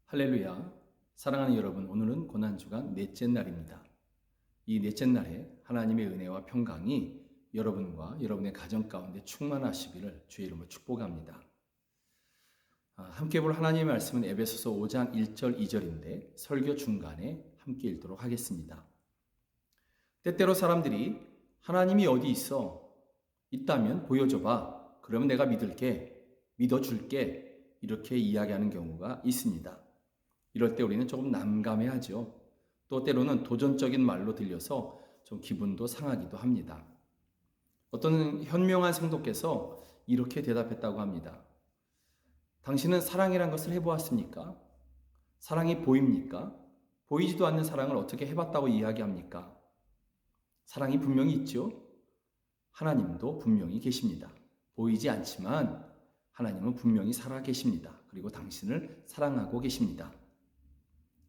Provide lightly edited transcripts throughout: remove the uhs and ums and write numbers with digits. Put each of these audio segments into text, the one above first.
할렐루야. 사랑하는 여러분, 오늘은 고난주간 넷째 날입니다. 이 넷째 날에 하나님의 은혜와 평강이 여러분과 여러분의 가정 가운데 충만하시기를 주의 이름으로 축복합니다. 함께 볼 하나님의 말씀은 에베소서 5장 1절 2절인데 설교 중간에 함께 읽도록 하겠습니다. 때때로 사람들이 하나님이 어디 있다면 보여줘봐. 그러면 내가 믿어줄게. 이렇게 이야기하는 경우가 있습니다. 이럴 때 우리는 조금 난감해하죠. 또 때로는 도전적인 말로 들려서 좀 기분도 상하기도 합니다. 어떤 현명한 성도께서 이렇게 대답했다고 합니다. 당신은 사랑이란 것을 해보았습니까? 사랑이 보입니까? 보이지도 않는 사랑을 어떻게 해봤다고 이야기합니까? 사랑이 분명히 있죠. 하나님도 분명히 계십니다. 보이지 않지만 하나님은 분명히 살아 계십니다. 그리고 당신을 사랑하고 계십니다.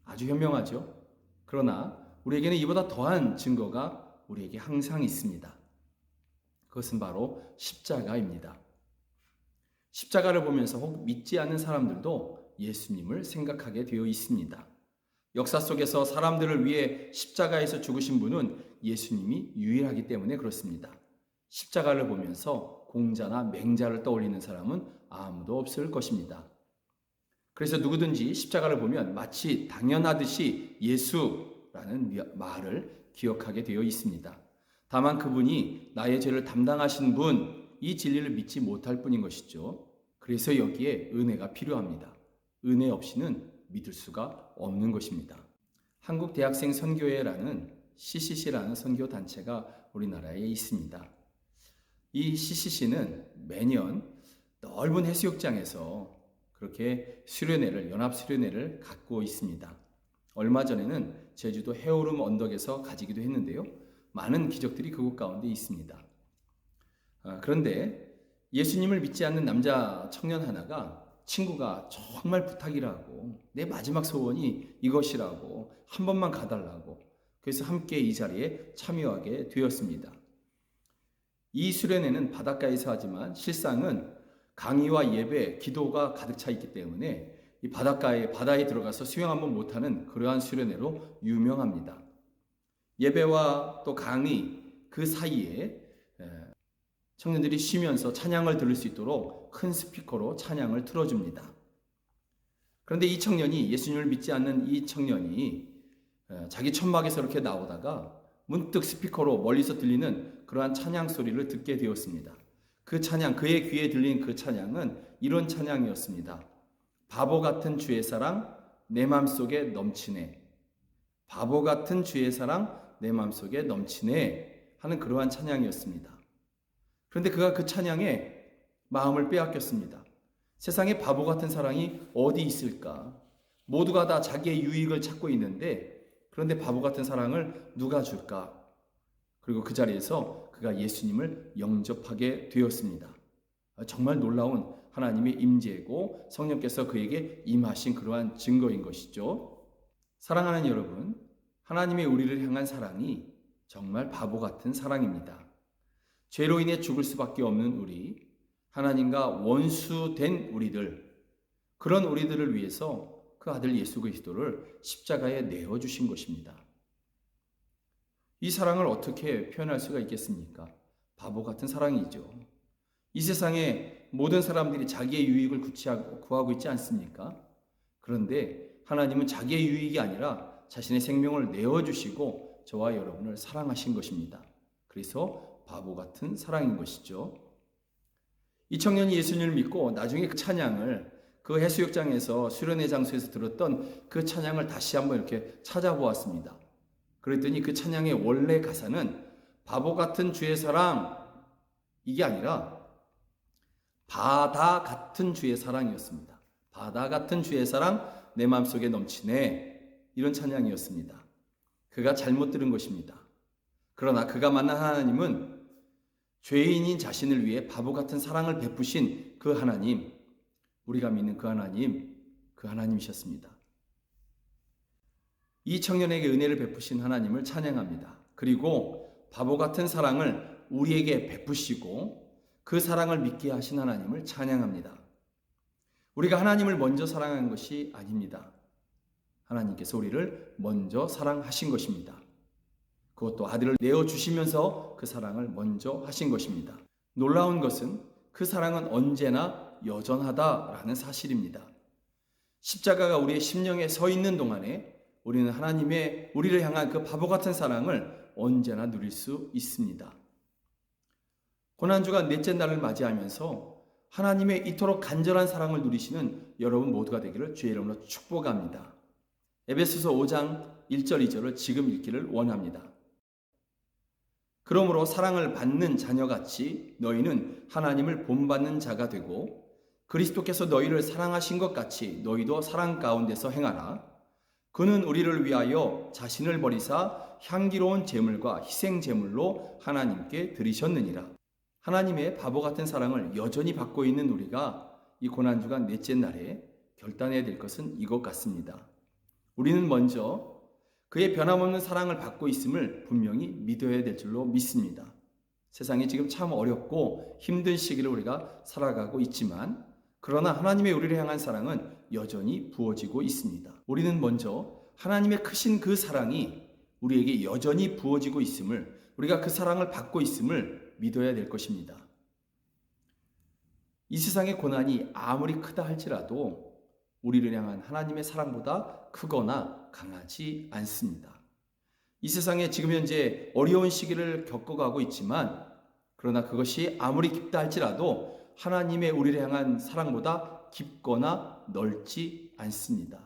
아주 현명하죠. 그러나 우리에게는 이보다 더한 증거가 우리에게 항상 있습니다. 그것은 바로 십자가입니다. 십자가를 보면서 혹 믿지 않는 사람들도 예수님을 생각하게 되어 있습니다. 역사 속에서 사람들을 위해 십자가에서 죽으신 분은 예수님이 유일하기 때문에 그렇습니다. 십자가를 보면서 공자나 맹자를 떠올리는 사람은 아무도 없을 것입니다. 그래서 누구든지 십자가를 보면 마치 당연하듯이 예수라는 말을 기억하게 되어 있습니다. 다만 그분이 나의 죄를 담당하신 분, 이 진리를 믿지 못할 뿐인 것이죠. 그래서 여기에 은혜가 필요합니다. 은혜 없이는 믿을 수가 없는 것입니다. 한국대학생 선교회라는 CCC라는 선교단체가 우리나라에 있습니다. 이 CCC는 매년 넓은 해수욕장에서 그렇게 연합 수련회를 갖고 있습니다. 얼마 전에는 제주도 해오름 언덕에서 가지기도 했는데요. 많은 기적들이 그곳 가운데 있습니다. 그런데 예수님을 믿지 않는 남자 청년 하나가 친구가 정말 부탁이라고, 내 마지막 소원이 이것이라고, 한 번만 가달라고, 그래서 함께 이 자리에 참여하게 되었습니다. 이 수련회는 바닷가에서 하지만 실상은 강의와 예배, 기도가 가득 차 있기 때문에 이 바다에 들어가서 수영 한번 못하는 그러한 수련회로 유명합니다. 예배와 또 강의 그 사이에 청년들이 쉬면서 찬양을 들을 수 있도록 큰 스피커로 찬양을 틀어줍니다. 그런데 예수님을 믿지 않는 이 청년이 자기 천막에서 이렇게 나오다가 문득 스피커로 멀리서 들리는 그러한 찬양 소리를 듣게 되었습니다. 그 찬양, 그의 귀에 들린 그 찬양은 이런 찬양이었습니다. 바보 같은 주의 사랑 내 맘속에 넘치네. 바보 같은 주의 사랑 내 맘속에 넘치네 하는 그러한 찬양이었습니다. 그런데 그가 그 찬양에 마음을 빼앗겼습니다. 세상에 바보 같은 사랑이 어디 있을까? 모두가 다 자기의 유익을 찾고 있는데 그런데 바보 같은 사랑을 누가 줄까? 그리고 그 자리에서 그가 예수님을 영접하게 되었습니다. 정말 놀라운 하나님의 임재고 성령께서 그에게 임하신 그러한 증거인 것이죠. 사랑하는 여러분, 하나님의 우리를 향한 사랑이 정말 바보 같은 사랑입니다. 죄로 인해 죽을 수밖에 없는 우리, 하나님과 원수된 우리들, 그런 우리들을 위해서 그 아들 예수 그리스도를 십자가에 내어주신 것입니다. 이 사랑을 어떻게 표현할 수가 있겠습니까? 바보 같은 사랑이죠. 이 세상에 모든 사람들이 자기의 유익을 구하고 있지 않습니까? 그런데 하나님은 자기의 유익이 아니라 자신의 생명을 내어주시고 저와 여러분을 사랑하신 것입니다. 그래서 바보 같은 사랑인 것이죠. 이 청년이 예수님을 믿고 나중에 그 찬양을 그 해수욕장에서 수련회 장소에서 들었던 그 찬양을 다시 한번 이렇게 찾아보았습니다. 그랬더니 그 찬양의 원래 가사는 바보 같은 주의 사랑, 이게 아니라 바다 같은 주의 사랑이었습니다. 바다 같은 주의 사랑 내 마음속에 넘치네, 이런 찬양이었습니다. 그가 잘못 들은 것입니다. 그러나 그가 만난 하나님은 죄인인 자신을 위해 바보 같은 사랑을 베푸신 그 하나님, 우리가 믿는 그 하나님이셨습니다. 이 청년에게 은혜를 베푸신 하나님을 찬양합니다. 그리고 바보 같은 사랑을 우리에게 베푸시고 그 사랑을 믿게 하신 하나님을 찬양합니다. 우리가 하나님을 먼저 사랑한 것이 아닙니다. 하나님께서 우리를 먼저 사랑하신 것입니다. 그것도 아들을 내어주시면서 그 사랑을 먼저 하신 것입니다. 놀라운 것은 그 사랑은 언제나 여전하다라는 사실입니다. 십자가가 우리의 심령에 서 있는 동안에 우리는 하나님의 우리를 향한 그 바보 같은 사랑을 언제나 누릴 수 있습니다. 고난주가 넷째 날을 맞이하면서 하나님의 이토록 간절한 사랑을 누리시는 여러분 모두가 되기를 주의 이름으로 축복합니다. 에베소서 5장 1절 2절을 지금 읽기를 원합니다. 그러므로 사랑을 받는 자녀같이 너희는 하나님을 본받는 자가 되고 그리스도께서 너희를 사랑하신 것 같이 너희도 사랑 가운데서 행하라. 그는 우리를 위하여 자신을 버리사 향기로운 제물과 희생 제물로 하나님께 드리셨느니라. 하나님의 바보 같은 사랑을 여전히 받고 있는 우리가 이 고난주간 넷째 날에 결단해야 될 것은 이것 같습니다. 우리는 먼저 그의 변함없는 사랑을 받고 있음을 분명히 믿어야 될 줄로 믿습니다. 세상이 지금 참 어렵고 힘든 시기를 우리가 살아가고 있지만 그러나 하나님의 우리를 향한 사랑은 여전히 부어지고 있습니다. 우리는 먼저 하나님의 크신 그 사랑이 우리에게 여전히 부어지고 있음을, 우리가 그 사랑을 받고 있음을 믿어야 될 것입니다. 이 세상의 고난이 아무리 크다 할지라도 우리를 향한 하나님의 사랑보다 크거나 강하지 않습니다. 이 세상에 지금 현재 어려운 시기를 겪어가고 있지만 그러나 그것이 아무리 깊다 할지라도 하나님의 우리를 향한 사랑보다 깊거나 넓지 않습니다.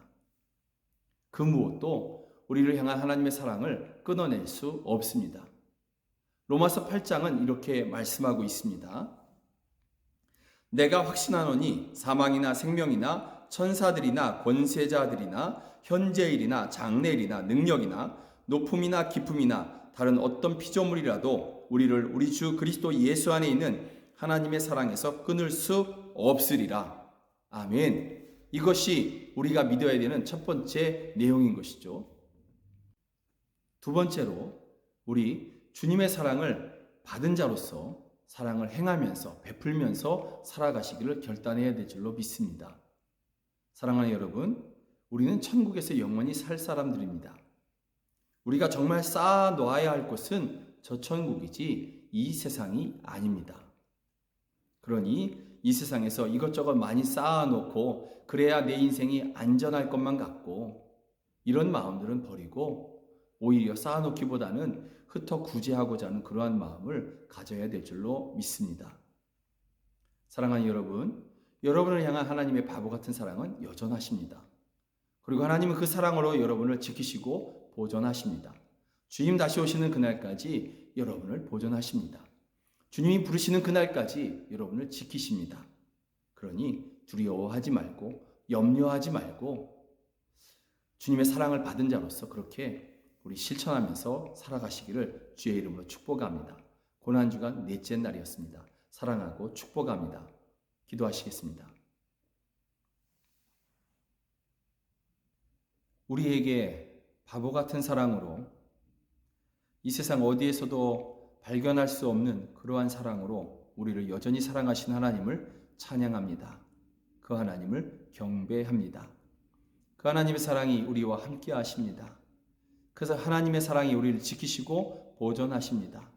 그 무엇도 우리를 향한 하나님의 사랑을 끊어낼 수 없습니다. 로마서 8장은 이렇게 말씀하고 있습니다. 내가 확신하노니 사망이나 생명이나 천사들이나 권세자들이나 현재일이나 장래일이나 능력이나 높음이나 깊음이나 다른 어떤 피조물이라도 우리를 우리 주 그리스도 예수 안에 있는 하나님의 사랑에서 끊을 수 없으리라. 아멘. 이것이 우리가 믿어야 되는 첫 번째 내용인 것이죠. 두 번째로 우리 주님의 사랑을 받은 자로서 사랑을 행하면서 베풀면서 살아가시기를 결단해야 될 줄로 믿습니다. 사랑하는 여러분, 우리는 천국에서 영원히 살 사람들입니다. 우리가 정말 쌓아 놓아야 할 곳은 저 천국이지 이 세상이 아닙니다. 그러니 이 세상에서 이것저것 많이 쌓아놓고 그래야 내 인생이 안전할 것만 같고 이런 마음들은 버리고 오히려 쌓아놓기보다는 흩어 구제하고자 하는 그러한 마음을 가져야 될 줄로 믿습니다. 사랑하는 여러분, 여러분을 향한 하나님의 바보 같은 사랑은 여전하십니다. 그리고 하나님은 그 사랑으로 여러분을 지키시고 보존하십니다. 주님 다시 오시는 그날까지 여러분을 보존하십니다. 주님이 부르시는 그날까지 여러분을 지키십니다. 그러니 두려워하지 말고 염려하지 말고 주님의 사랑을 받은 자로서 그렇게 우리 실천하면서 살아가시기를 주의 이름으로 축복합니다. 고난주간 넷째 날이었습니다. 사랑하고 축복합니다. 기도하시겠습니다. 우리에게 바보 같은 사랑으로 이 세상 어디에서도 발견할 수 없는 그러한 사랑으로 우리를 여전히 사랑하신 하나님을 찬양합니다. 그 하나님을 경배합니다. 그 하나님의 사랑이 우리와 함께 하십니다. 그래서 하나님의 사랑이 우리를 지키시고 보존하십니다.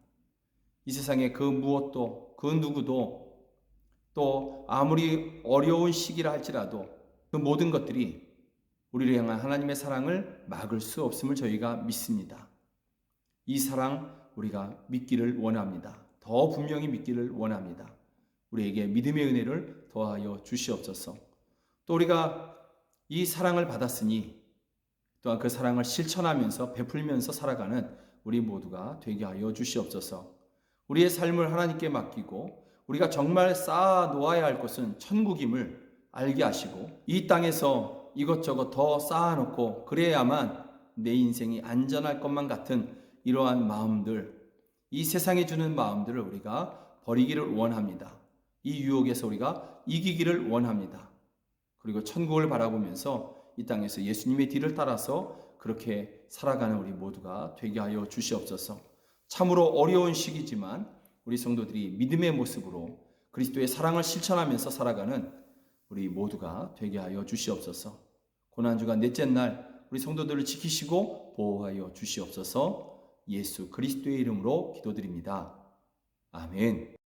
이 세상에 그 무엇도 그 누구도 또 아무리 어려운 시기라 할지라도 그 모든 것들이 우리를 향한 하나님의 사랑을 막을 수 없음을 저희가 믿습니다. 이 사랑 우리가 믿기를 원합니다. 더 분명히 믿기를 원합니다. 우리에게 믿음의 은혜를 더하여 주시옵소서. 또 우리가 이 사랑을 받았으니 또한 그 사랑을 실천하면서 베풀면서 살아가는 우리 모두가 되게 하여 주시옵소서. 우리의 삶을 하나님께 맡기고 우리가 정말 쌓아 놓아야 할 것은 천국임을 알게 하시고 이 땅에서 이것저것 더 쌓아놓고 그래야만 내 인생이 안전할 것만 같은 이러한 마음들, 이 세상에 주는 마음들을 우리가 버리기를 원합니다. 이 유혹에서 우리가 이기기를 원합니다. 그리고 천국을 바라보면서 이 땅에서 예수님의 뒤를 따라서 그렇게 살아가는 우리 모두가 되게 하여 주시옵소서. 참으로 어려운 시기지만 우리 성도들이 믿음의 모습으로 그리스도의 사랑을 실천하면서 살아가는 우리 모두가 되게 하여 주시옵소서. 고난주가 넷째 날 우리 성도들을 지키시고 보호하여 주시옵소서. 예수 그리스도의 이름으로 기도드립니다. 아멘.